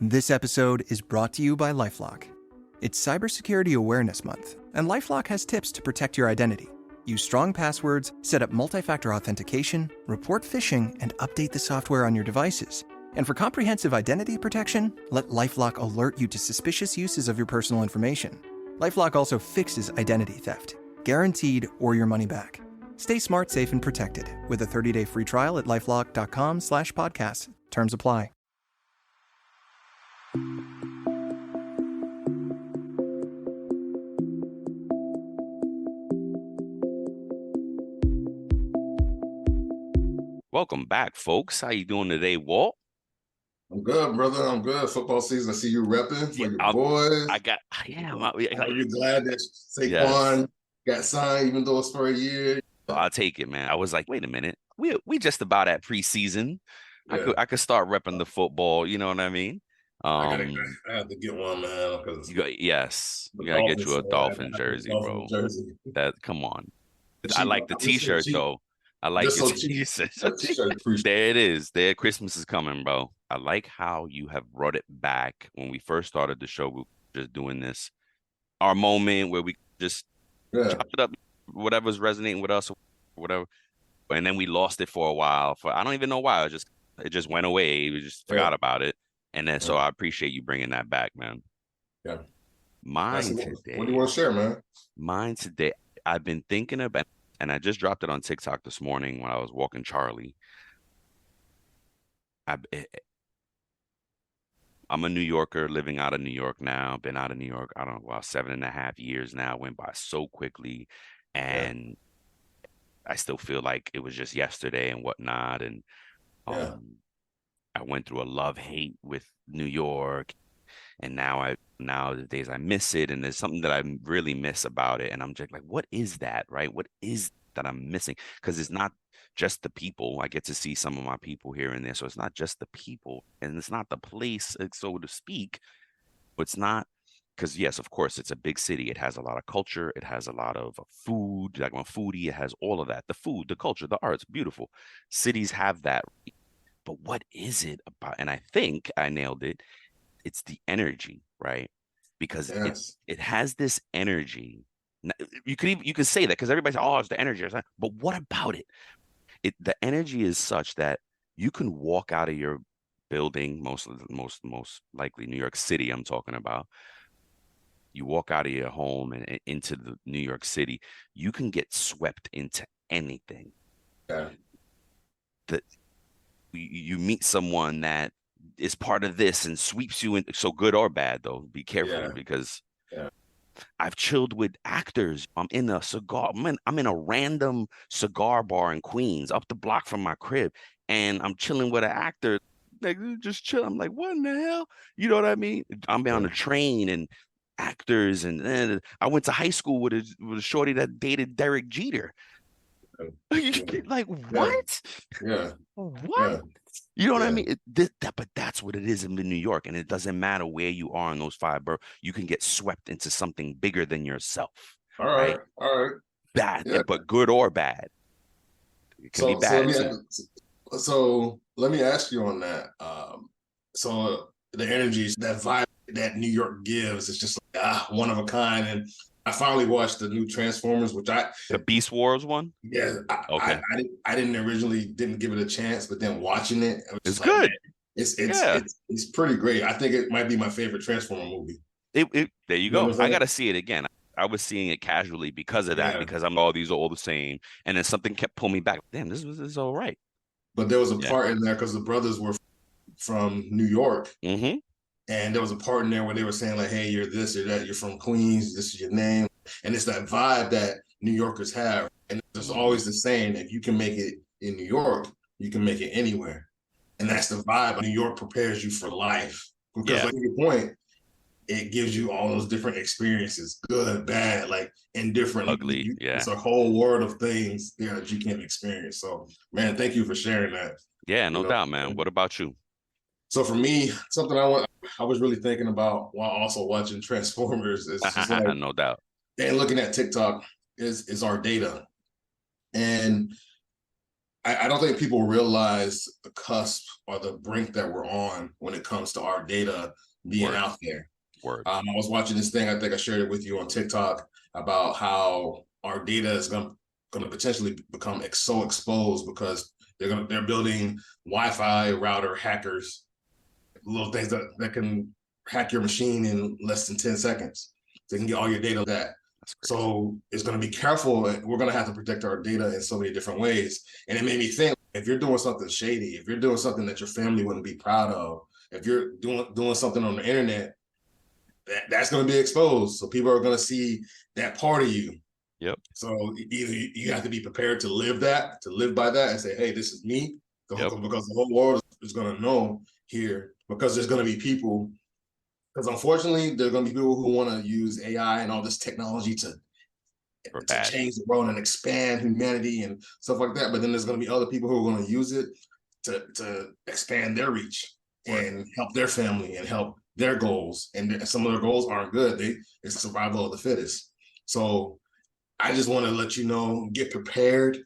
This episode is brought to you by LifeLock. It's Cybersecurity Awareness Month, and LifeLock has tips to protect your identity. Use strong passwords, set up multi-factor authentication, report phishing, and update the software on your devices. And for comprehensive identity protection, let LifeLock alert you to suspicious uses of your personal information. LifeLock also fixes identity theft, guaranteed or your money back. Stay smart, safe, and protected with a 30-day free trial at LifeLock.com/podcast. Terms apply. Welcome back, folks. How you doing today, Walt? I'm good, brother. I'm good. Football season. I see you repping for your boys. Are you glad that Saquon got signed, even though it's for a year? I'll take it, man. I was like, wait a minute. We just about at preseason. Yeah. I could start repping the football. You know what I mean? I have to get one, man. You gotta get you a Dolphin jersey, bro. Come on. I like the T-shirt though. I like your T-shirt. There it is. There, Christmas is coming, bro. I like how you have brought it back. When we first started the show, we were just doing this, our moment where we just chopped it up, whatever's resonating with us, or whatever. And then we lost it for a while. I don't even know why. It just went away. We just forgot about it. And then so I appreciate you bringing that back, man. Yeah. Today. What do you want to share, man? Mine today. I've been thinking about. And I just dropped it on TikTok this morning when I was walking Charlie. I'm a New Yorker living out of New York now. Been out of New York, I don't know, about 7.5 years now. Went by so quickly. And I still feel like it was just yesterday and whatnot. And I went through a love-hate with New York. And now the days I miss it, and there's something that I really miss about it. And I'm just like, what is that, right? What is that I'm missing? Because it's not just the people. I get to see some of my people here and there. So it's not just the people, and it's not the place, so to speak. It's not, because yes, of course, it's a big city. It has a lot of culture. It has a lot of food. Like I'm a foodie. It has all of that. The food, the culture, the arts, beautiful. Cities have that. But what is it about? And I think I nailed it. It's the energy, right? Because it has this energy. You could say that because everybody says, "Oh, it's the energy." But what about it? The energy is such that you can walk out of your building, most likely New York City. I'm talking about. You walk out of your home and into the New York City, you can get swept into anything. Yeah. You meet someone that is part of this and sweeps you in. So good or bad, though, be careful because I've chilled with actors. I'm in a random cigar bar in Queens, up the block from my crib, and I'm chilling with an actor. Like, just chill. I'm like, what in the hell? You know what I mean? I'm on the train and actors, and I went to high school with a shorty that dated Derek Jeter. Like, what? What? You know what I mean? But that's what it is in New York, and it doesn't matter where you are in those 5 boroughs. You can get swept into something bigger than yourself. All right. Bad, but good or bad. It can be bad so let me ask you on that. So the energy, that vibe that New York gives, it's just like one of a kind. And I finally watched the new Transformers, the Beast Wars one. Yeah, I didn't give it a chance, but then watching it, it's good. It's pretty great. I think it might be my favorite Transformer movie. There you go. I got to see it again. I was seeing it casually because of that, because these are all the same, and then something kept pulling me back. Damn, this is all right. But there was a part in there because the brothers were from New York. Mm-hmm. And there was a part in there where they were saying like, hey, you're this or that, you're from Queens, this is your name. And it's that vibe that New Yorkers have. And it's always the saying, if you can make it in New York, you can make it anywhere. And that's the vibe. New York prepares you for life. Because like your point, it gives you all those different experiences, good, bad, like indifferent. Ugly, It's a whole world of things that you can experience. So, man, thank you for sharing that. Yeah, no doubt, man. What about you? So for me, something I was really thinking about while also watching Transformers is just like, no doubt. And looking at TikTok is our data. And I don't think people realize the cusp or the brink that we're on when it comes to our data being Word. out there. Word. I was watching this thing, I think I shared it with you on TikTok, about how our data is going to potentially become so exposed because they're building Wi-Fi router hackers, little things that can hack your machine in less than 10 seconds. They can get all your data like that. So it's going to be careful. We're going to have to protect our data in so many different ways. And it made me think, if you're doing something shady, if you're doing something that your family wouldn't be proud of, if you're doing something on the internet, that's going to be exposed. So people are going to see that part of you. Yep. So either you have to be prepared to live by that and say, hey, this is me. Because the whole world is going to know here, because there's going to be people, because unfortunately, there are going to be people who want to use AI and all this technology to change the world and expand humanity and stuff like that. But then there's going to be other people who are going to use it to expand their reach and help their family and help their goals. And some of their goals aren't good. It's survival of the fittest. So I just want to let you know, get prepared.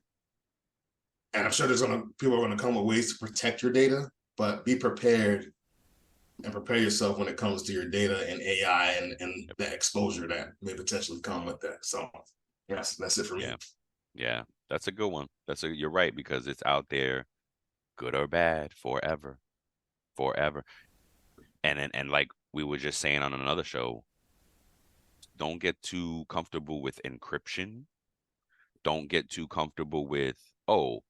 And I'm sure people are going to come with ways to protect your data, but be prepared and prepare yourself when it comes to your data and AI and the exposure that may potentially come with that. So yes, that's it for me. Yeah, that's a good one. You're right, because it's out there, good or bad, forever. And like we were just saying on another show, don't get too comfortable with encryption. Don't get too comfortable with, oh,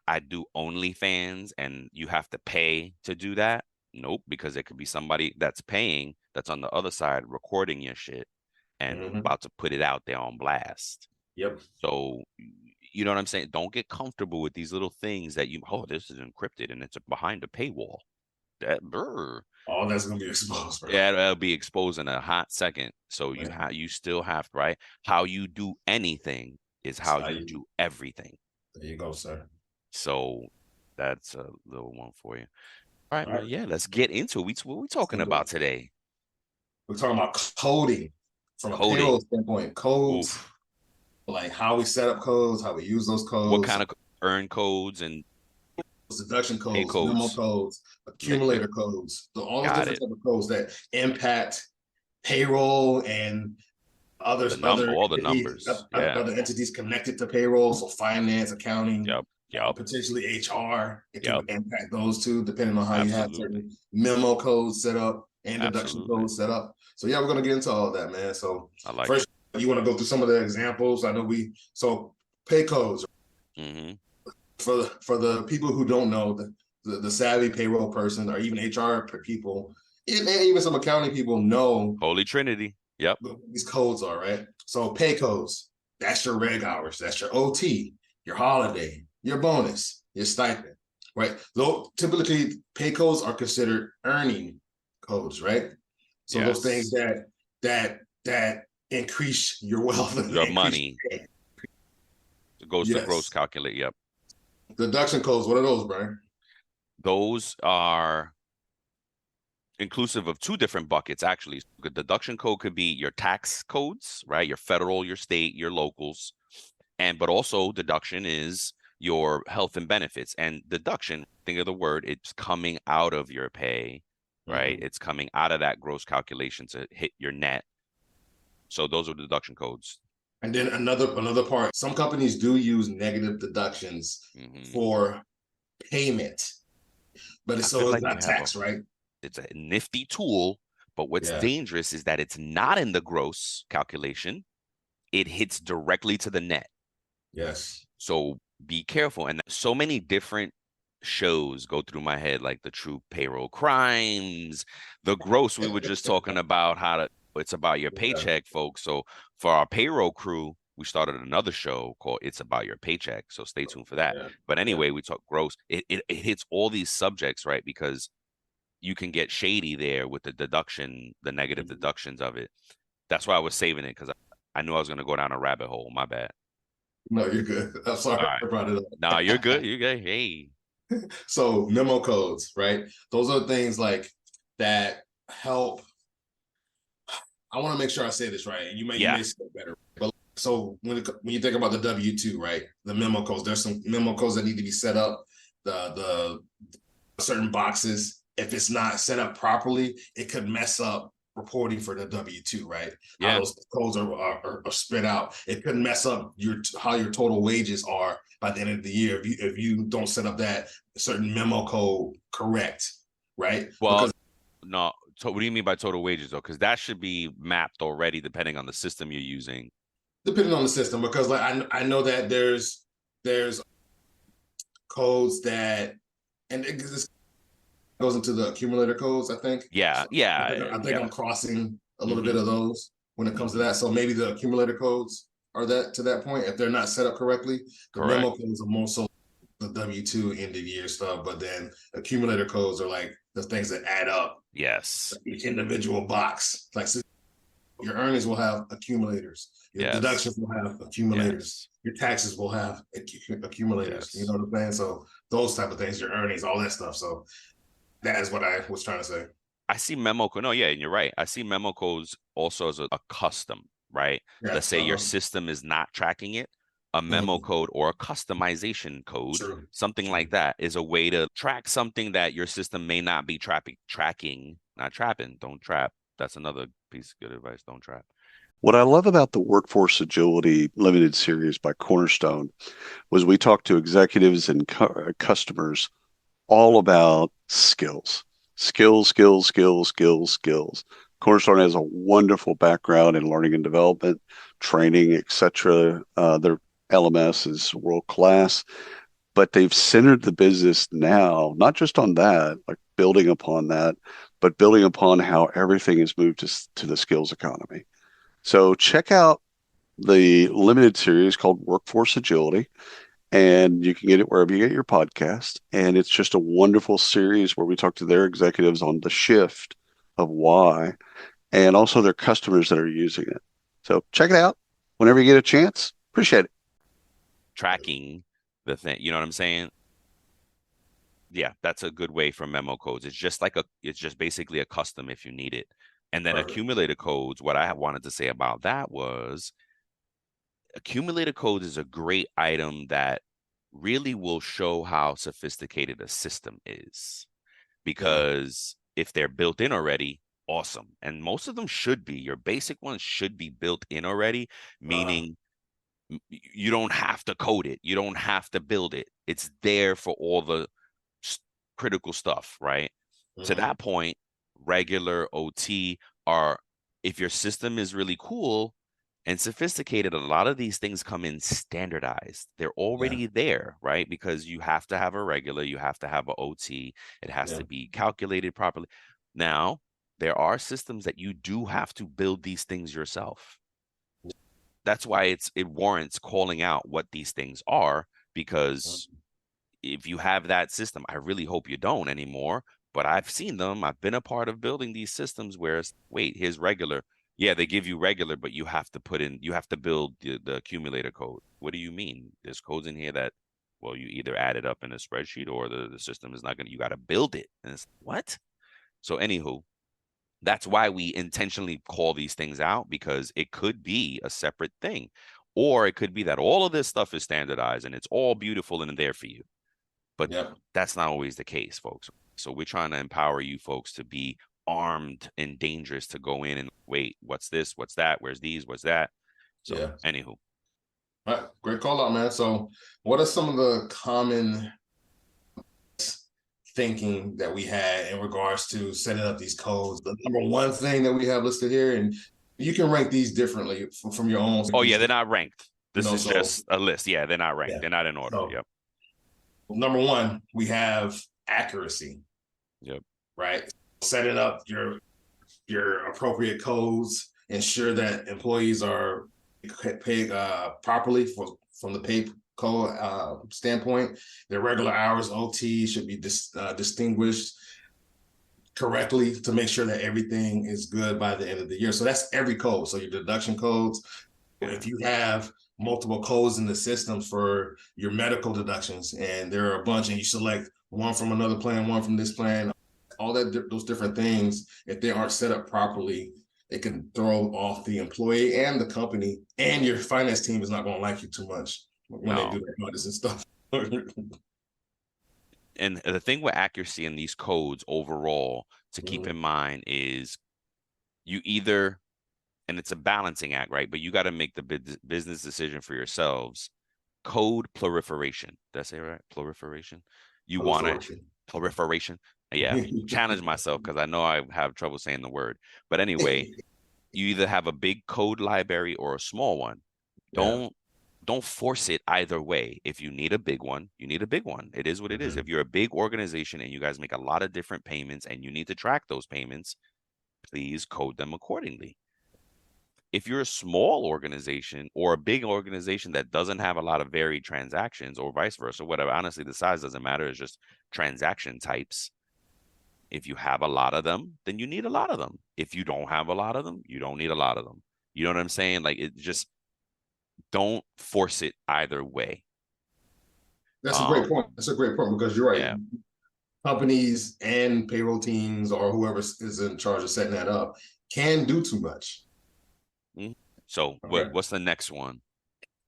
I do OnlyFans and you have to pay to do that. Nope, because it could be somebody that's paying that's on the other side recording your shit and about to put it out there on blast. Yep. So you know what I'm saying? Don't get comfortable with these little things that this is encrypted and it's behind a paywall. All that's gonna be exposed, bro. Yeah, it'll be exposed in a hot second. So you still have to, right? How you do anything is how you do everything. There you go, sir. So that's a little one for you. All right, man. Yeah, let's get into it. What are we talking about today? We're talking about coding from a payroll standpoint. Codes, Oof. like how we set up codes, how we use those codes. What kind of earn codes and deduction codes, memo codes, accumulator codes, all those different type of codes that impact payroll and other numbers. Other entities connected to payroll, so finance, accounting, potentially HR. It can impact those too, depending on how you have certain memo codes set up and deduction codes set up. So yeah, we're gonna get into all of that, man. So first, you want to go through some of the examples. I know pay codes. For the people who don't know, the savvy payroll person or even HR people, and even some accounting people know Holy Trinity. Yep. These codes are, right? So pay codes, that's your reg hours, that's your OT, your holiday, your bonus, your stipend, right? Though typically pay codes are considered earning codes, right? So those things that increase your wealth, your money. It goes to gross calculate. Yep. Deduction codes, what are those, Brian? Those are inclusive of two different buckets, actually. The deduction code could be your tax codes, right? Your federal, your state, your locals. But also deduction is your health and benefits. And deduction, think of the word, it's coming out of your pay, right? It's coming out of that gross calculation to hit your net. So those are deduction codes. And then another part, some companies do use negative deductions for payment, but it's not tax, right? It's a nifty tool, but what's dangerous is that it's not in the gross calculation. It hits directly to the net. Yes. So be careful. And so many different shows go through my head, like the True Payroll Crimes, the gross. We were just talking about it's about your paycheck, folks. So for our payroll crew, we started another show called It's About Your Paycheck. So stay tuned for that. But anyway, we talk gross. It hits all these subjects, right? Because you can get shady there with the deduction, the negative deductions of it. That's why I was saving it, because I knew I was going to go down a rabbit hole. My bad. No, you're good. I'm sorry I brought it up. No, you're good. You're good. Hey. So memo codes, right? Those are things like that help. I want to make sure I say this right, and you may say it better. But So when you think about the W-2, right, the memo codes, there's some memo codes that need to be set up. The certain boxes, if it's not set up properly, it could mess up reporting for the W-2, right? How Yeah. those codes are spit out. It could mess up how your total wages are by the end of the year if you don't set up that certain memo code correct, right? Well, Because no. So what do you mean by total wages though? Because that should be mapped already depending on the system you're using. depending on the system, because like I know that there's codes that, and this goes into the accumulator codes, I think. Yeah, So yeah, I think yeah. I'm crossing a little bit Hmm. of those when it comes to Hmm. that. So maybe the accumulator codes are that to that point. If they're not set up correctly, the Correct. memo codes are more so the W-2 end of year stuff, but then accumulator codes are like the things that add up Yes. each individual box. Like, so your earnings will have accumulators, your Yes. deductions will have accumulators, Yes. your taxes will have accumulators. You Yes. know what I'm saying? So those type of things, your earnings, all that stuff. So that is what I was trying to say. I see memo code. No, yeah, and you're right. I see memo codes also as a custom, right? Yeah. Let's say your system is not tracking it. A memo Mhm. code or a customization code, True. something True. like that, is a way to track something that your system may not be tracking, not trapping. Don't trap. That's another piece of good advice. Don't trap. What I love about the Workforce Agility Limited Series by Cornerstone was we talked to executives and customers all about skills, skills, skills, skills, skills, skills. Cornerstone has a wonderful background in learning and development, training, etc. Their LMS is world class, but they've centered the business now, not just on that, like building upon that, but building upon how everything has moved to the skills economy. So check out the limited series called Workforce Agility, and you can get it wherever you get your podcast. And it's just a wonderful series where we talk to their executives on the shift of why, and also their customers that are using it. So check it out whenever you get a chance. Appreciate it. Tracking the thing. You know what I'm saying? Yeah, that's a good way for memo codes. It's just basically a custom if you need it. And then Perfect. accumulator codes, what I wanted to say about that was accumulator codes is a great item that really will show how sophisticated a system is. Yeah. Because if they're built in already, awesome. And most of them should be. Your basic ones should be built in already, Uh, meaning you don't have to code it. You don't have to build it. It's there for all the critical stuff, right? To mhm. that point, regular OT are, if your system is really cool and sophisticated, a lot of these things come in standardized. They're Yeah. already there, right? Because you have to have a regular, you have to have an OT, it has Yeah. to be calculated properly. Now, there are systems that you do have to build these things yourself. That's why it warrants calling out what these things are, because if you have that system, I really hope you don't anymore. But I've seen them. I've been a part of building these systems where it's, wait, here's regular. Yeah, they give you regular, but you have to build the accumulator code. What do you mean? There's codes in here that, well, you either add it up in a spreadsheet or the system is not going to, you got to build it. And it's what? So, anywho, that's why we intentionally call these things out, because it could be a separate thing. Or it could be that all of this stuff is standardized and it's all beautiful and there for you. But Yeah. that's not always the case, folks. So we're trying to empower you folks to be armed and dangerous to go in and wait, what's this? What's that? Where's these? What's that? So, Yeah. anywho. All right. Great call out, man. So what are some of the common thinking that we had in regards to setting up these codes? The number one thing that we have listed here, and you can rank these differently from your own. Oh, yeah, they're not ranked. You This know, is so just a list. Yeah, they're not ranked. yeah. They're not in order. So Yep. number one, we have accuracy. Yep. Right? Setting up your appropriate codes, ensure that employees are paid properly from the pay code standpoint. Their regular hours OT should be distinguished correctly to make sure that everything is good by the end of the year. So that's every code. So your deduction codes, Yeah. if you have multiple codes in the system for your medical deductions, and there are a bunch, and you select one from another plan, one from this plan, all that those different things, if they aren't set up properly, it can throw off the employee and the company, and your finance team is not going to like you too much when they do their audits and stuff. And the thing with accuracy in these codes overall to keep in mind is you either, and it's a balancing act, right? But you got to make the business decision for yourselves. Code proliferation. Did I say it right? Proliferation. You want to proliferation. Yeah, challenge myself because I know I have trouble saying the word. But anyway, you either have a big code library or a small one. Don't force it either way. If you need a big one, you need a big one. It is what it is. If you're a big organization and you guys make a lot of different payments and you need to track those payments, please code them accordingly. If you're a small organization or a big organization that doesn't have a lot of varied transactions or vice versa, whatever, honestly, the size doesn't matter. It's just transaction types. If you have a lot of them, then you need a lot of them. If you don't have a lot of them, you don't need a lot of them. You know what I'm saying? Like, it just, don't force it either way. That's a great point. That's a great point because you're right. Yeah. Companies and payroll teams or whoever is in charge of setting that up can do too much. So what's the next one?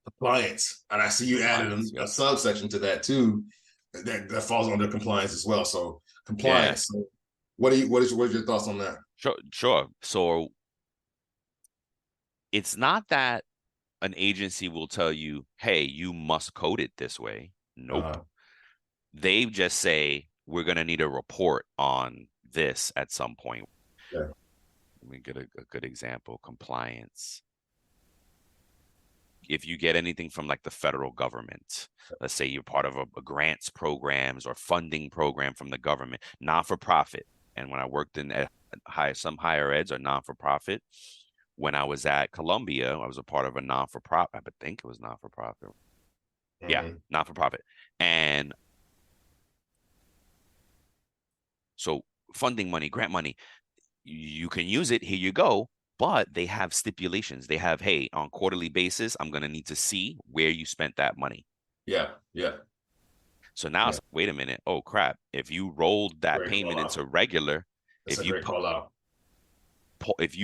Compliance. And I see you added a subsection to that too. That falls under compliance as well. So compliance. Yeah. So what is your thoughts on that? Sure. So it's not that an agency will tell you, hey, you must code it this way. Nope. They just say, we're going to need a report on this at some point. Yeah. Let me get a good example. Compliance. If you get anything from like the federal government, let's say you're part of a grants programs or funding program from the government, non-for-profit. And when I worked in some higher eds or non-for-profit, when I was at Columbia, I was a part of a non-for-profit. I think it was non-for-profit. Yeah, not-for-profit. And so funding money, grant money, you can use it. Here you go. But they have stipulations. They have, hey, on quarterly basis, I'm going to need to see where you spent that money. Yeah. So now it's, wait a minute. Oh, crap. If you rolled that payment into regular, if you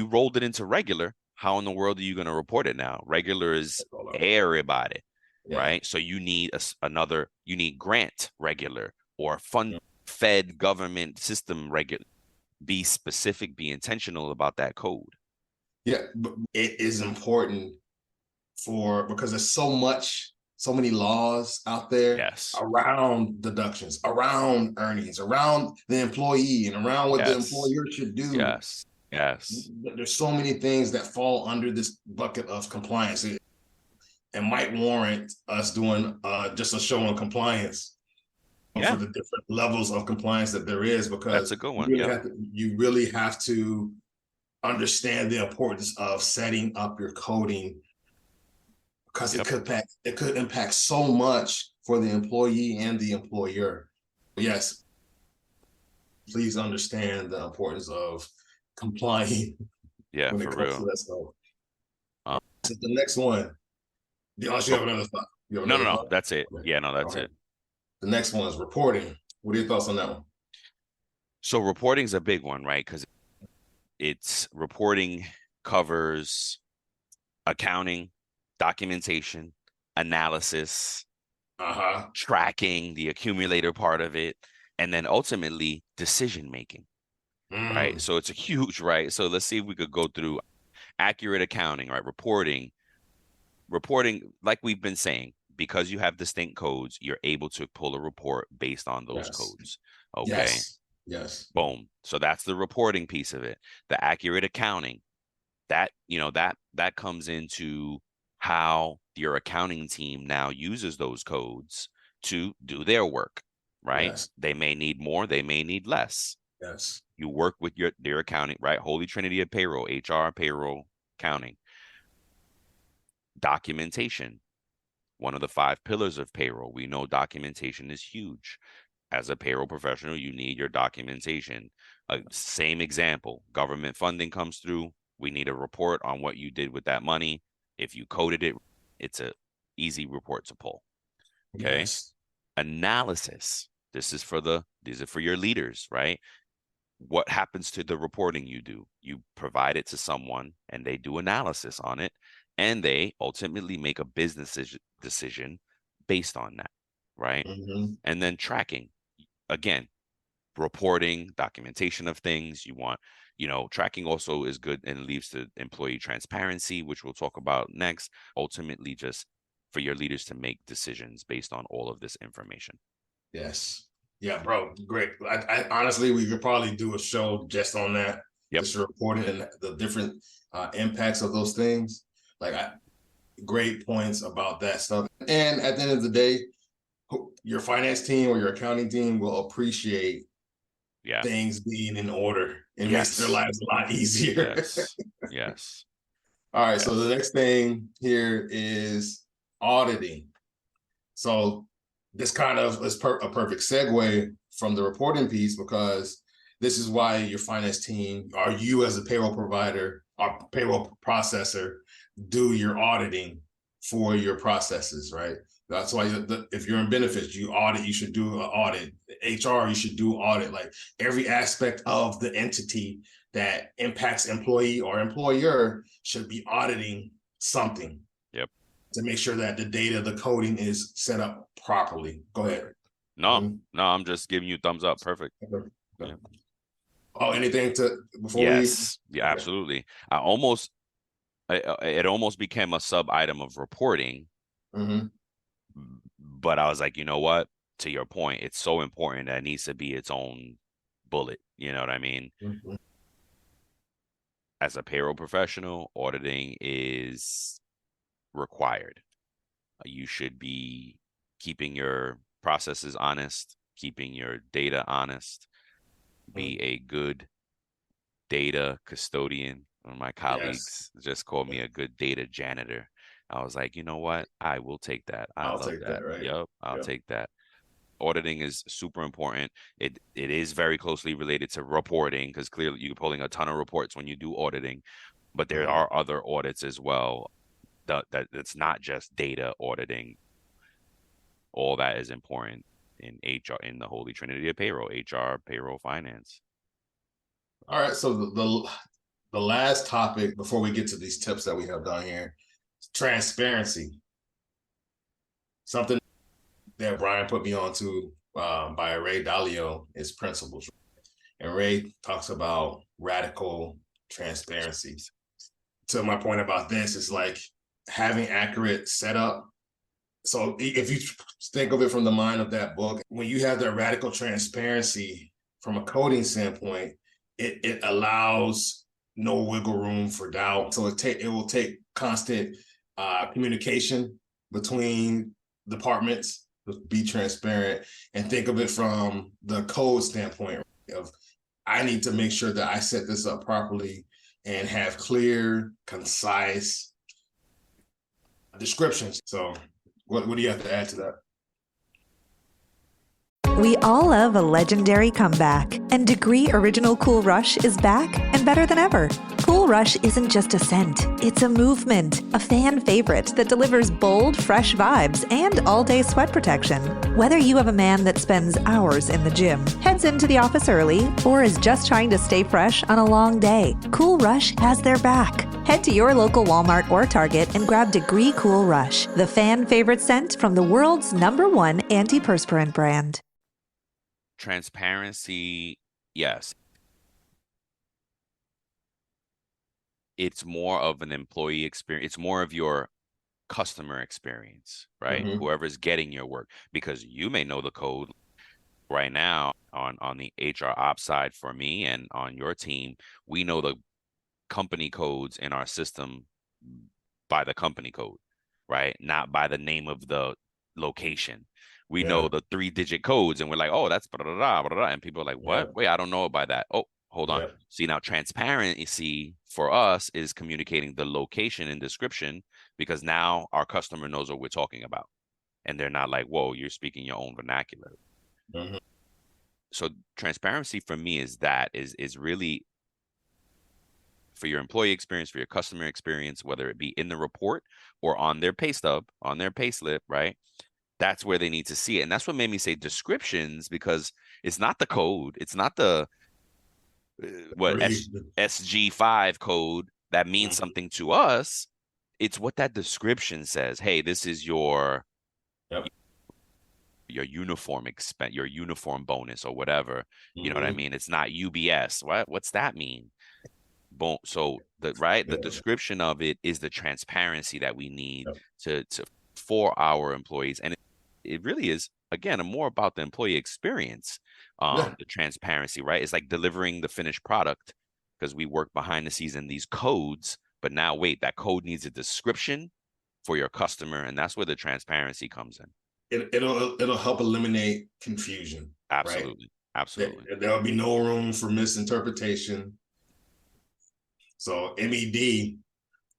rolled it into regular, how in the world are you going to report it now? Regular is everybody, right? So you need you need grant regular or fed government system regular. Be specific, be intentional about that code. Yeah, but it is important because there's so many laws out there around deductions, around earnings, around the employee, and around what the employer should do. Yes. There's so many things that fall under this bucket of compliance. It might warrant us doing just a show on compliance for the different levels of compliance that there is, because that's a good one. You really have to understand the importance of setting up your coding, because it could impact so much for the employee and the employer. Yes, please understand the importance of complying. Yeah, when for it comes real. To that stuff. So the next one. Unless you have another thought. No, that's it. Okay. Yeah, no, that's it. The next one is reporting. What are your thoughts on that one? So reporting is a big one, right? Because it's reporting covers accounting, documentation, analysis, tracking, the accumulator part of it, and then ultimately decision making, right? So it's a huge, right? So let's see if we could go through accurate accounting, right? Reporting, like we've been saying, because you have distinct codes, you're able to pull a report based on those codes. Okay. Yes. Boom. So that's the reporting piece of it. The accurate accounting, that comes into how your accounting team now uses those codes to do their work, right? Yes. They may need more, they may need less. Yes. You work with their accounting, right? Holy Trinity of payroll, HR, payroll, accounting. Documentation, one of the 5 pillars of payroll. We know documentation is huge. As a payroll professional, you need your documentation. Same example, government funding comes through. We need a report on what you did with that money. If you coded it, it's an easy report to pull. Okay. Yes. Analysis. These are for your leaders, right? what happens to the reporting you do? You provide it to someone and they do analysis on it, and they ultimately make a business decision based on that, right? Mm-hmm. And then tracking, again, reporting, documentation of things. You want, tracking also is good and leads to employee transparency, which we'll talk about next. Ultimately, just for your leaders to make decisions based on all of this information. Yes. Yeah, bro. Great. I honestly, we could probably do a show just on that. Yep. Just reporting and the different impacts of those things. Like, great points about that stuff. And at the end of the day, your finance team or your accounting team will appreciate things being in order. It makes their lives a lot easier. Yes. All right. So the next thing here is auditing. So this kind of is a perfect segue from the reporting piece, because this is why your finance team, or you as a payroll provider or payroll processor, do your auditing for your processes, right? That's why if you're in benefits, you should do an audit. HR, you should do audit. Like, every aspect of the entity that impacts employee or employer should be auditing something. Yep. To make sure that the data, the coding is set up properly. Go ahead. No, I'm just giving you thumbs up. Perfect. Okay. Yeah. Oh, anything before yes. we? Yeah, absolutely. It almost became a sub item of reporting. Mm-hmm. But I was like, you know what? To your point, it's so important that it needs to be its own bullet. You know what I mean? Mm-hmm. As a payroll professional, auditing is required. You should be keeping your processes honest, keeping your data honest, be a good data custodian. One of my colleagues just called me a good data janitor. I was like, you know what? I will take that. I'll love take that. that, right? Yep, I'll take that. Auditing is super important. It is very closely related to reporting, because clearly you're pulling a ton of reports when you do auditing, but there are other audits as well. That's not just data auditing. All that is important in HR, in the holy trinity of payroll: HR, payroll, finance. All right. So the last topic before we get to these tips that we have down here, transparency. Something that Brian put me on to by Ray Dalio is principles. And Ray talks about radical transparency. To my point about this, is like having accurate setup. So if you think of it from the mind of that book, when you have that radical transparency from a coding standpoint, it allows no wiggle room for doubt. So it will take constant communication between departments to be transparent, and think of it from the code standpoint of, I need to make sure that I set this up properly and have clear, concise descriptions. So what do you have to add to that? We all love a legendary comeback, and Degree Original Cool Rush is back and better than ever. Cool Rush isn't just a scent, it's a movement, a fan favorite that delivers bold, fresh vibes and all-day sweat protection. Whether you have a man that spends hours in the gym, heads into the office early, or is just trying to stay fresh on a long day, Cool Rush has their back. Head to your local Walmart or Target and grab Degree Cool Rush, the fan favorite scent from the world's #1 antiperspirant brand. Transparency, yes. It's more of an employee experience. It's more of your customer experience, right? Mm-hmm. Whoever's getting your work, because you may know the code right now on the HR ops side for me, and on your team, we know the company codes in our system by the company code, right? Not by the name of the location. We know the 3-digit codes, and we're like, oh, that's blah, blah, blah, blah, blah. And people are like, what? Wait, I don't know about that. Oh, hold on. See, now transparency for us is communicating the location and description, because now our customer knows what we're talking about. And they're not like, whoa, you're speaking your own vernacular. Mm-hmm. So transparency for me is really for your employee experience, for your customer experience, whether it be in the report or on their pay stub, on their pay slip, right? That's where they need to see it. And that's what made me say descriptions, because it's not the code. It's not the what SG5 code that means something to us. It's what that description says. Hey, this is your uniform expense, your uniform bonus or whatever. You know what I mean? It's not UBS. What's that mean? So the description of it is the transparency that we need to for our employees, and it really is, again, more about the employee experience. The transparency, right? It's like delivering the finished product, because we work behind the scenes in these codes, but now wait, that code needs a description for your customer, and that's where the transparency comes in. It'll help eliminate confusion. Absolutely. Right? Absolutely. There'll be no room for misinterpretation. So MED,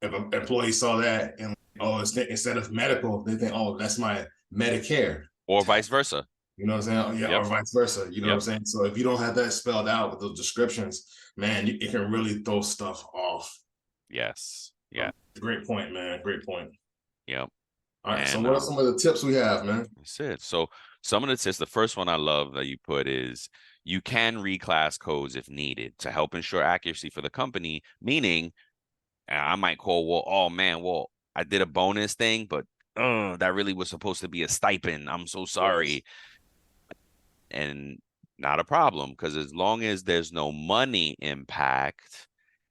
if an employee saw that and instead of medical, they think, oh, that's my Medicare. Or vice versa. You know what I'm saying? Yeah, or vice versa. You know what I'm saying? So if you don't have that spelled out with those descriptions, man, it can really throw stuff off. Yes. Yeah. Great point, man. Great point. Yep. All right. So what are some of the tips we have, man? That's it. So some of the tips, the first one I love that you put is you can reclass codes if needed to help ensure accuracy for the company, meaning I might call Walt, oh man, Walt, I did a bonus thing, but that really was supposed to be a stipend. I'm so sorry. Yes. And not a problem, because as long as there's no money impact,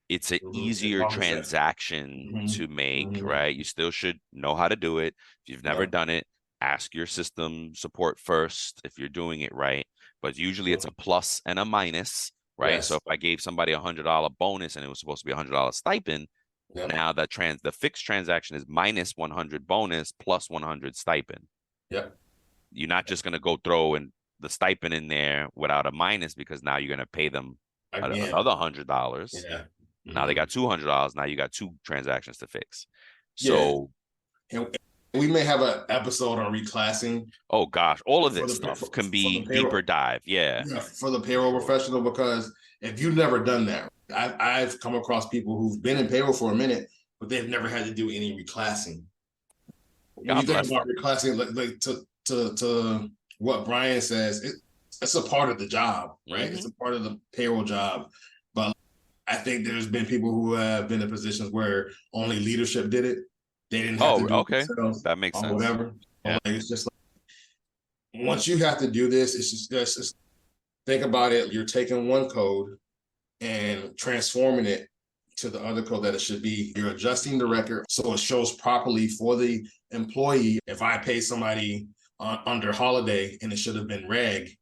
it's an easier transaction to make, right? You still should know how to do it. If you've never done it, ask your system support first if you're doing it right. But usually it's a plus and a minus, right? Yes. So if I gave somebody $100 bonus and it was supposed to be $100 stipend, now the fixed transaction is minus 100 bonus plus 100 stipend. You're not just going to go throw in the stipend in there without a minus, because now you're going to pay them another $100. Now they got $200. Now you got two transactions to fix. So and we may have an episode on reclassing. Oh gosh, all of this stuff can be deeper dive. Yeah, for the payroll professional, because if you've never done that, I've come across people who've been in payroll for a minute, but they've never had to do any reclassing. When you think about reclassing, like to what Brian says, it's a part of the job, right? It's a part of the payroll job. But I think there's been people who have been in positions where only leadership did it. They didn't have to do it themselves, that makes sense. Whatever. Like, it's just like, once you have to do this, it's just think about it. You're taking one code and transforming it to the other code that it should be. You're adjusting the record so it shows properly for the employee. If I pay somebody under holiday and it should have been reg,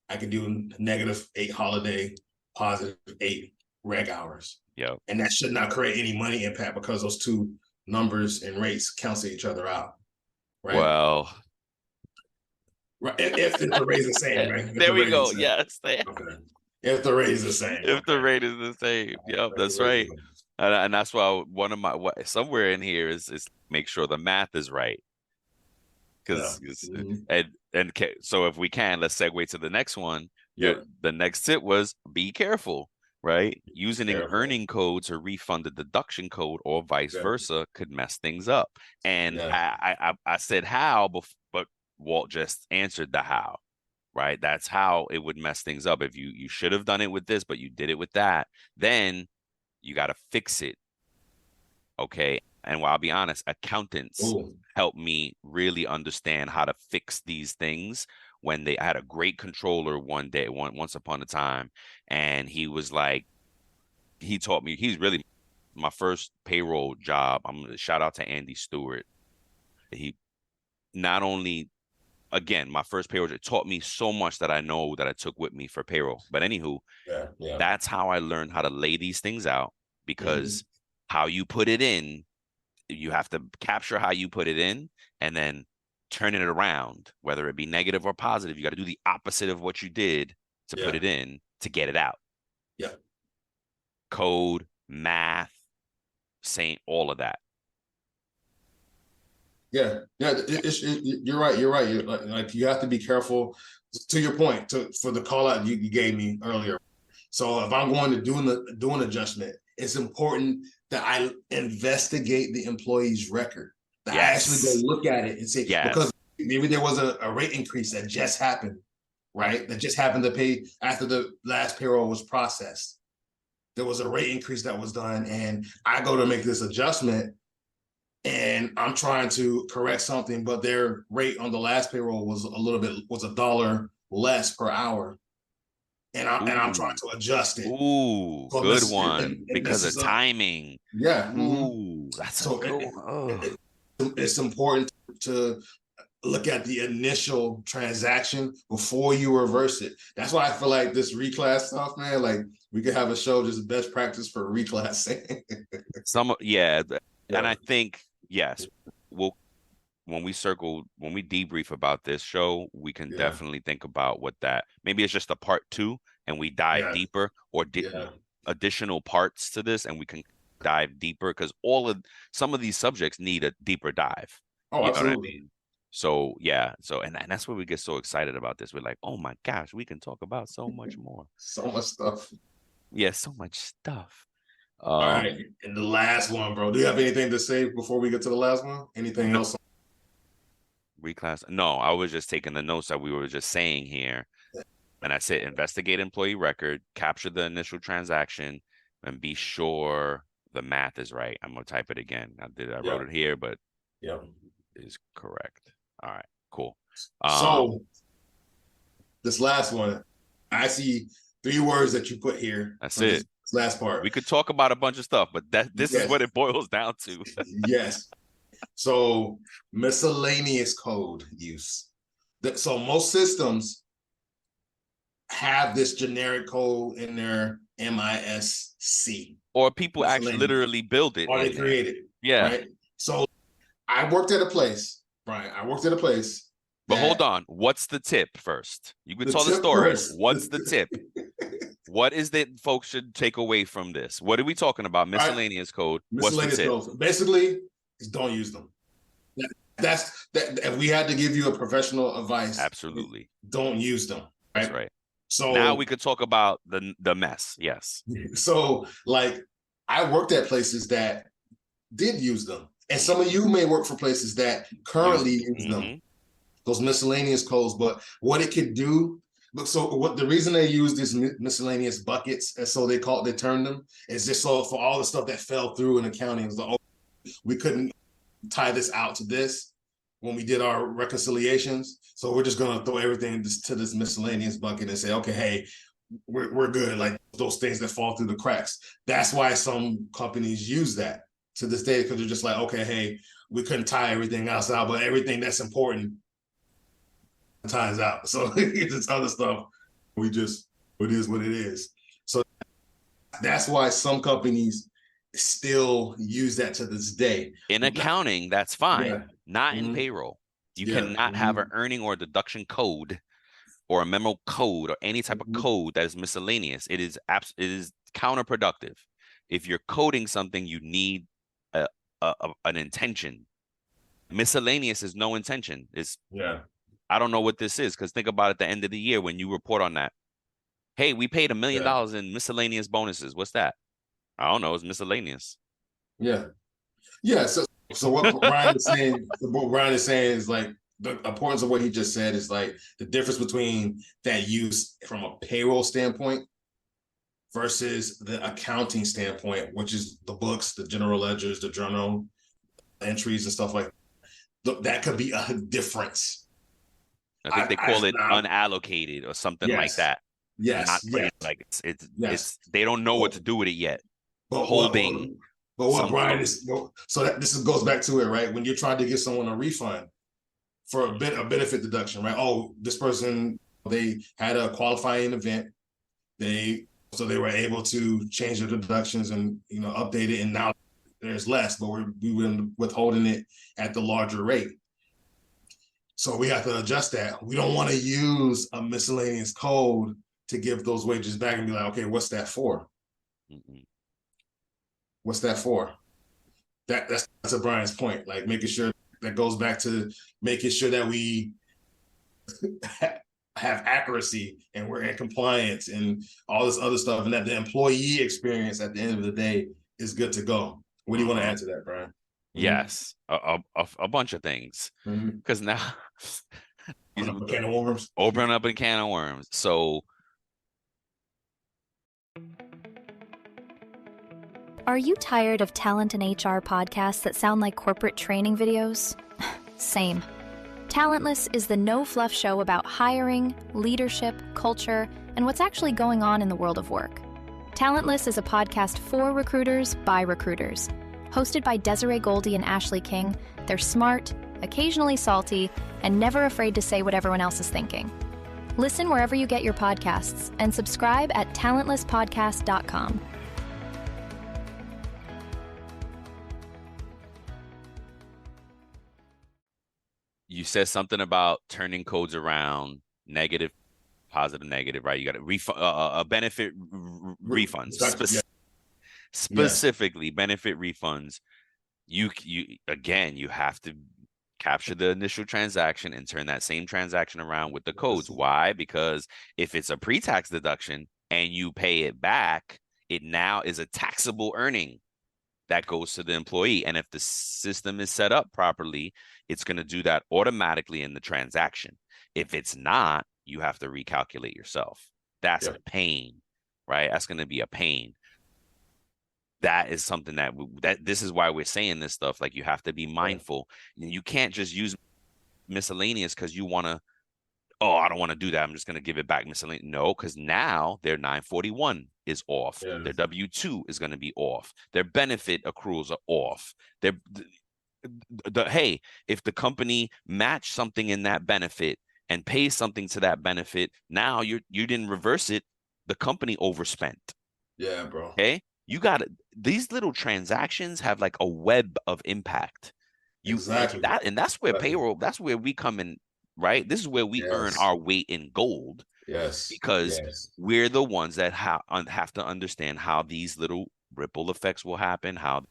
I can do -8 holiday, +8 reg hours. And that should not create any money impact, because those two numbers and rates cancel each other out. Right. Well, if the rate is the same, right? There we go. Yes. Okay. If the rate is the same. If the rate is the same. Yep, that's right. And that's why one of my somewhere in here is make sure the math is right. Because so if we can, let's segue to the next one. The next tip was be careful, right? Using an earning code to refund the deduction code or vice versa could mess things up. And I said how, but Walt just answered the how, right? That's how it would mess things up. If you should have done it with this, but you did it with that, then you got to fix it. Okay. And while I'll be honest, accountants helped me really understand how to fix these things. When I had a great controller one day, once upon a time, and he was like, he taught me, he's really my first payroll job. I'm going to shout out to Andy Stewart. He not only, again, my first payroll job, taught me so much that I know that I took with me for payroll. But anywho, that's how I learned how to lay these things out, because how you put it in, you have to capture how you put it in and then turning it around, whether it be negative or positive. You got to do the opposite of what you did to put it in to get it out. Code, math, saying all of that. You're right. You're like you have to be careful. To your point, for the call out you gave me earlier. So if I'm going to do an adjustment, it's important that I investigate the employee's record. That I actually go look at it and say, because maybe there was a rate increase that just happened, right? That just happened to pay after the last payroll was processed. There was a rate increase that was done, and I go to make this adjustment, and I'm trying to correct something, but their rate on the last payroll was $1 less per hour, and I'm trying to adjust it. Ooh, So good one because this of is timing. yeah. Ooh, that's So a good one. it's important to look at the initial transaction before you reverse it. That's why I feel like this reclass stuff, man, like we could have a show just best practice for reclassing. Yeah, Yeah. and I think yes, we'll when we debrief about this show, we can definitely think about what that maybe it's just a part 2 and we dive deeper, or additional parts to this and we can dive deeper, because some of these subjects need a deeper dive. Oh, you absolutely. know what I mean? So yeah, and that's where we get so excited about this. We're like, oh my gosh, we can talk about so much more. So much stuff. Yeah, so much stuff. All right, and the last one, bro. Do you have anything to say before we get to the last one? Anything else? Reclass? No, I was just taking the notes that we were just saying here. And I said, investigate employee record, capture the initial transaction, and be sure the math is right. I'm gonna type it again. I wrote it here, but it is correct. All right, cool. So this last one, I see 3 words that you put here. That's it. This last part. We could talk about a bunch of stuff, but this is what it boils down to. Yes. So miscellaneous code use. So most systems have this generic code in their MISC. Or people actually literally build it. Or they create it. Yeah. Right? So I worked at a place, Brian. But hold on. What's the tip first? You can tell the story. What's the tip? What is that folks should take away from this? What are we talking about? Miscellaneous code. Miscellaneous code. Basically, don't use them. That's that. If we had to give you a professional advice, absolutely don't use them. Right? That's right. So now we could talk about the mess. Yes. So like I worked at places that did use them, and some of you may work for places that currently use them. Those miscellaneous codes, but what it could do. So what the reason they use these miscellaneous buckets, and so they term them, is just so for all the stuff that fell through in accounting, was like, we couldn't tie this out to this when we did our reconciliations. So we're just gonna throw everything to this miscellaneous bucket and say, okay, hey, we're good. Like those things that fall through the cracks. That's why some companies use that to this day, because they're just like, okay, hey, we couldn't tie everything else out, but everything that's important ties out. So this other stuff, it is what it is. So that's why some companies still use that to this day. In accounting, that's fine. Not in payroll. You cannot have an earning or deduction code or a memo code or any type of code that is miscellaneous. It is counterproductive. If you're coding something, you need an intention. Miscellaneous is no intention. I don't know what this is, because think about it, at the end of the year when you report on that. Hey, we paid $1 million in miscellaneous bonuses. What's that? I don't know. It's miscellaneous. Yeah. So what Brian is saying, is like the importance of what he just said is like the difference between that use from a payroll standpoint versus the accounting standpoint, which is the books, the general ledgers, the journal entries and stuff like that. That could be a difference. I think they call it unallocated or something like that. Yes. Like it's they don't know what to do with it yet. But what Brian is, so that this goes back to it, right? When you're trying to give someone a refund for a benefit deduction, right? Oh, this person, they had a qualifying event. So they were able to change the deductions and update it, and now there's less, but we were withholding it at the larger rate. So we have to adjust that. We don't want to use a miscellaneous code to give those wages back and be like, okay, what's that for? What's that for? That's to Brian's point, like making sure that goes back to making sure that we have accuracy and we're in compliance and all this other stuff, and that the employee experience at the end of the day is good to go. What do you want to add to that, Brian? Yes, a bunch of things. Because now Open up a can of worms. Open up a can of worms. So Are you tired of talent and HR podcasts that sound like corporate training videos? Same. Talentless is the no-fluff show about hiring, leadership, culture, and what's actually going on in the world of work. Talentless is a podcast for recruiters by recruiters. Hosted by Desiree Goldie and Ashley King, they're smart, occasionally salty, and never afraid to say what everyone else is thinking. Listen wherever you get your podcasts and subscribe at talentlesspodcast.com. you said something about turning codes around, negative, positive, negative, right? You got a benefit refunds, specifically benefit refunds. You again, you have to capture the initial transaction and turn that same transaction around with the codes. Why? Because if it's a pre-tax deduction and you pay it back, it now is a taxable earning that goes to the employee. And if the system is set up properly, it's going to do that automatically in the transaction. If it's not, you have to recalculate yourself. That's a pain, right? That's going to be a pain. That is something that this is why we're saying this stuff. Like, you have to be mindful. You can't just use miscellaneous because you want to, oh, I don't want to do that, I'm just going to give it back miscellaneous. No, because now their 941 is off. Their W-2 is going to be off. Their benefit accruals are off. Hey, if the company matched something in that benefit and pays something to that benefit, now you didn't reverse it. The company overspent. Yeah, bro. Okay. You got these little transactions have like a web of impact. Exactly. And that's where payroll, that's where we come in, right? This is where we earn our weight in gold. Yes. Because we're the ones that have to understand how these little ripple effects will happen, how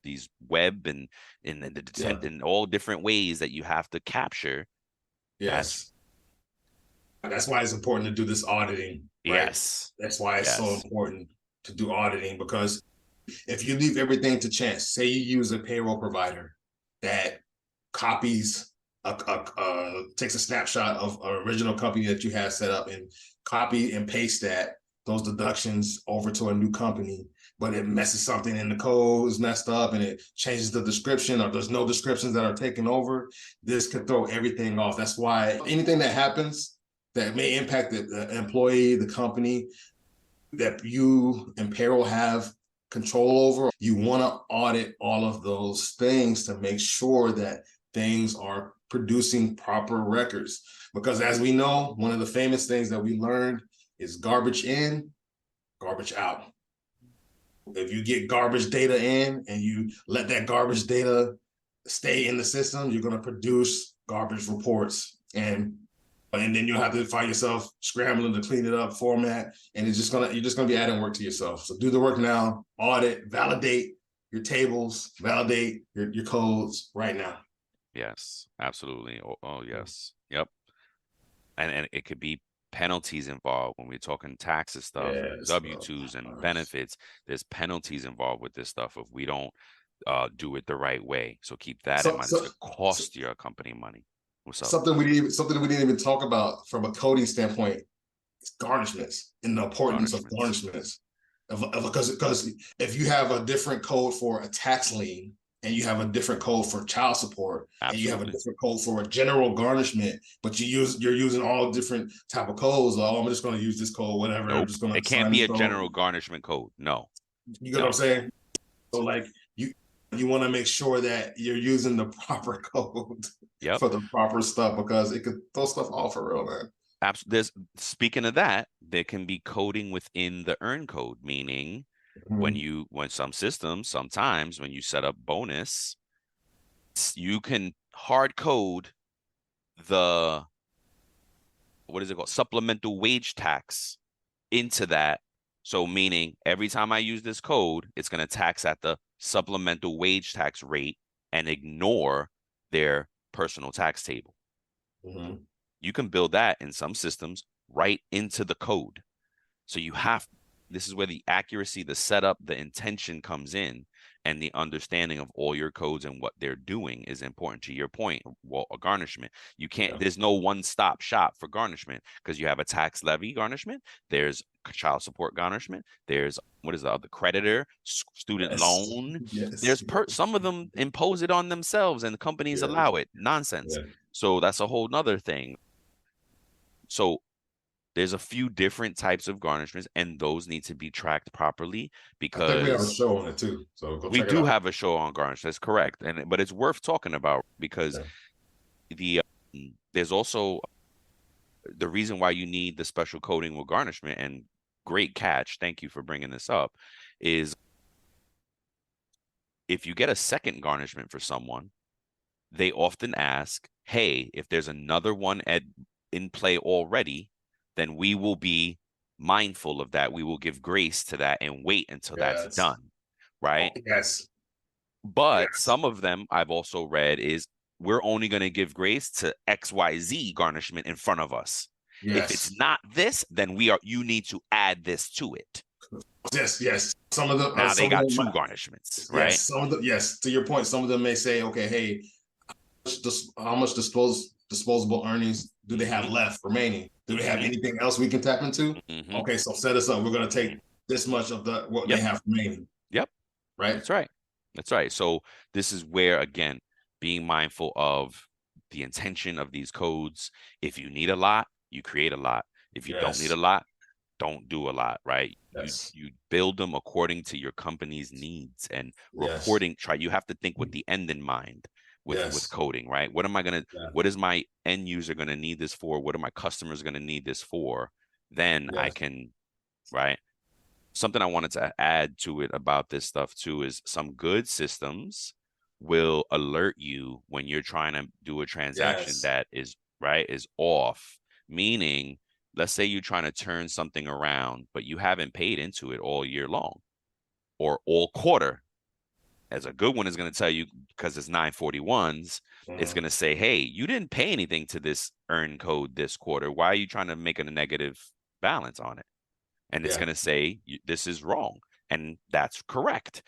these web and in all different ways that you have to capture. Yes. That's why it's important to do this auditing. Right? Yes. That's why it's so important to do auditing, because if you leave everything to chance, say you use a payroll provider that copies takes a snapshot of an original company that you have set up and copy and paste those deductions over to a new company, but it messes something in the code, is messed up, and it changes the description, or there's no descriptions that are taken over, this could throw everything off. That's why anything that happens that may impact the employee, the company, that you and payroll have control over, you want to audit all of those things to make sure that things are producing proper records. Because as we know, one of the famous things that we learned is garbage in, garbage out. If you get garbage data in and you let that garbage data stay in the system, you're going to produce garbage reports. And then you'll have to find yourself scrambling to clean it up, format, and you're just gonna be adding work to yourself. So do the work now, audit, validate your tables, validate your codes right now. Yes, absolutely. Oh yes. Yep. And it could be penalties involved when we're talking taxes stuff, W-2s and benefits. There's penalties involved with this stuff if we don't do it the right way. So keep that in mind. It's going to cost your company money. What's up? Something we didn't even talk about from a coding standpoint is garnishments, and the importance of garnishments. Because if you have a different code for a tax lien, and you have a different code for child support, and you have a different code for a general garnishment, but you're using all different type of codes. Oh, I'm just going to use this code, whatever. Nope. I'm just going to. It can't be a general garnishment code. No. You get what I'm saying? So like you want to make sure that you're using the proper code for the proper stuff, because it could throw stuff off for real, man. Absolutely. Speaking of that, there can be coding within the earn code, meaning when some systems, sometimes when you set up bonus, you can hard code the, what is it called? Supplemental wage tax into that. So meaning every time I use this code, it's going to tax at the supplemental wage tax rate and ignore their personal tax table. You can build that in some systems right into the code. So this is where the accuracy, the setup, the intention comes in, and the understanding of all your codes and what they're doing is important. To your point, well, a garnishment, you can't, there's no one-stop shop for garnishment, because you have a tax levy garnishment, there's child support garnishment, there's what is the other, creditor, student loan. There's some of them impose it on themselves and the companies allow it. Nonsense. So that's a whole nother thing. So there's a few different types of garnishments, and those need to be tracked properly, because I think we have a show on it too. So go we check it do out. have a show on garnish. That's correct, but it's worth talking about, because there's also the reason why you need the special coding with garnishment, and great catch, thank you for bringing this up, is if you get a second garnishment for someone, they often ask, hey, if there's another one in play already, then we will be mindful of that. We will give grace to that and wait until that's done, right? Yes. But some of them I've also read is, we're only going to give grace to XYZ garnishment in front of us. If it's not this, then you need to add this to it. Yes. Some of them now they got two garnishments, right? Yes, to your point, some of them may say, okay, hey, how much disposable earnings do they have left remaining? Do they have anything else we can tap into? Okay, so set us up. We're going to take this much of what they have remaining. Right? That's right. So this is where, again, being mindful of the intention of these codes. If you need a lot, you create a lot. If you don't need a lot, don't do a lot, right? You build them according to your company's needs, and reporting. You have to think with the end in mind with coding, right? What am I going to, what is my end user going to need this for? What are my customers going to need this for? Then I can, right? Something I wanted to add to it about this stuff too is some good systems will alert you when you're trying to do a transaction that is off. Meaning, let's say you're trying to turn something around, but you haven't paid into it all year long or all quarter. As a good one is going to tell you, because it's 941s, it's going to say, hey, you didn't pay anything to this earn code this quarter. Why are you trying to make a negative balance on it? And it's going to say, this is wrong. And that's correct.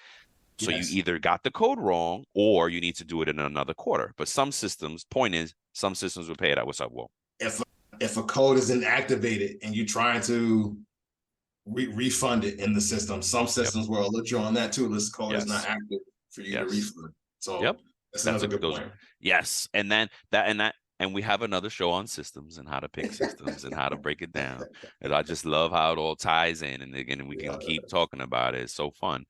So you either got the code wrong, or you need to do it in another quarter. But some systems, point is, some systems will pay it out. What's up, Walt? If a code isn't activated and you're trying to refund it in the system, some systems will alert you on that too. This code is not active for you to refund. So that's another good point. Yes. And we have another show on systems and how to pick systems and how to break it down. And I just love how it all ties in. And again, we can keep talking about it. It's so fun.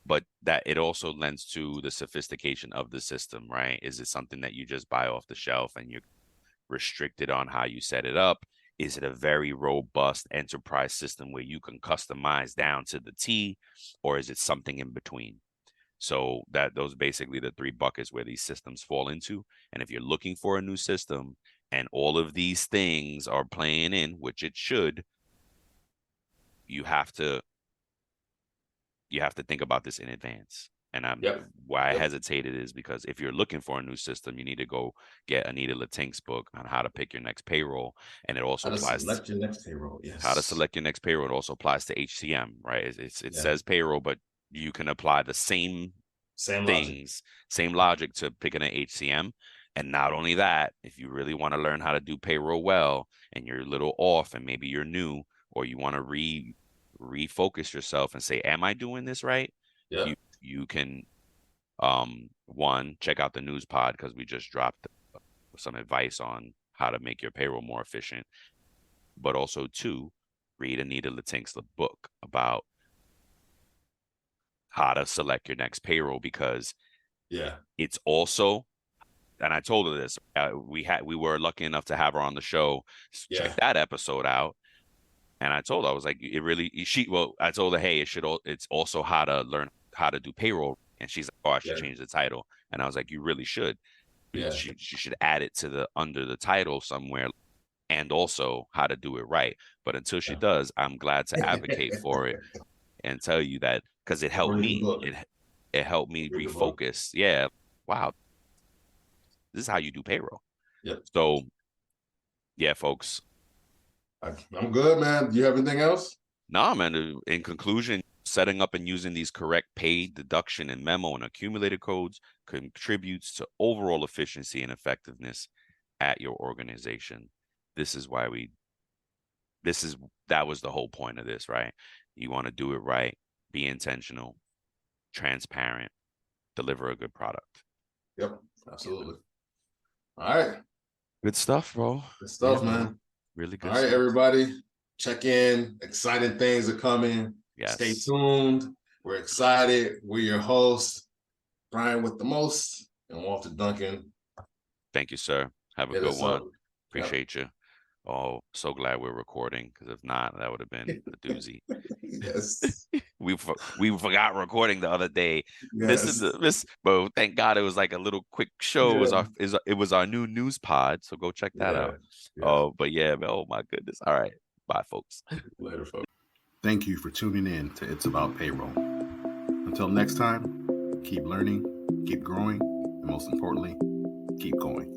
But that it also lends to the sophistication of the system, right? Is it something that you just buy off the shelf and you're restricted on how you set it up? Is it a very robust enterprise system where you can customize down to the T, or is it something in between? So those are basically the three buckets where these systems fall into. And if you're looking for a new system and all of these things are playing in, which it should, you have to think about this in advance. And why I hesitated is because if you're looking for a new system, you need to go get Anita Latink's book on how to pick your next payroll. And it also applies to select your next payroll. How to select your next payroll. It also applies to HCM, right? It says payroll, but you can apply the same things, same logic to picking an HCM. And not only that, if you really want to learn how to do payroll well and you're a little off and maybe you're new, or you want to refocus yourself and say, am I doing this right? You can one, check out the news pod, because we just dropped some advice on how to make your payroll more efficient. But also two, read Anita Latink's book about how to select your next payroll, because it's also, and I told her this, we were lucky enough to have her on the show. Check that episode out. And I told her, I was like, I told her, hey, it's also how to learn how to do payroll. And she's like, oh, I should change the title. And I was like, you really should. She should add it to under the title somewhere, and also how to do it right. But until she does, I'm glad to advocate for it and tell you that, because it helped me. It helped me refocus. Yeah. Wow. This is how you do payroll. So, yeah, folks. I'm good, man. Do you have anything else? No, man. In conclusion, Setting up and using these correct paid, deduction, and memo and accumulated codes contributes to overall efficiency and effectiveness at your organization. That was the whole point of this, right? You want to do it right, be intentional, transparent, deliver a good product. Yep, absolutely. All right. Good stuff, bro. Good stuff, Yeah, man. Really good All right, stuff. everybody. Check in. Exciting things are coming. Yes. Stay tuned. We're excited. We're your hosts, Brian with the most and Walter Duncan. Thank you, sir. Have a Hit good us one. up. Appreciate you. Oh, so glad we're recording, because if not, that would have been a doozy. Yes. We forgot recording the other day. Yes. Bro, thank God it was like a little quick show. It was our new news pod, so go check that out. Yeah. Oh, but yeah, man, oh my goodness. All right. Bye, folks. Later, folks. Thank you for tuning in to It's About Payroll. Until next time, keep learning, keep growing, and most importantly, keep going.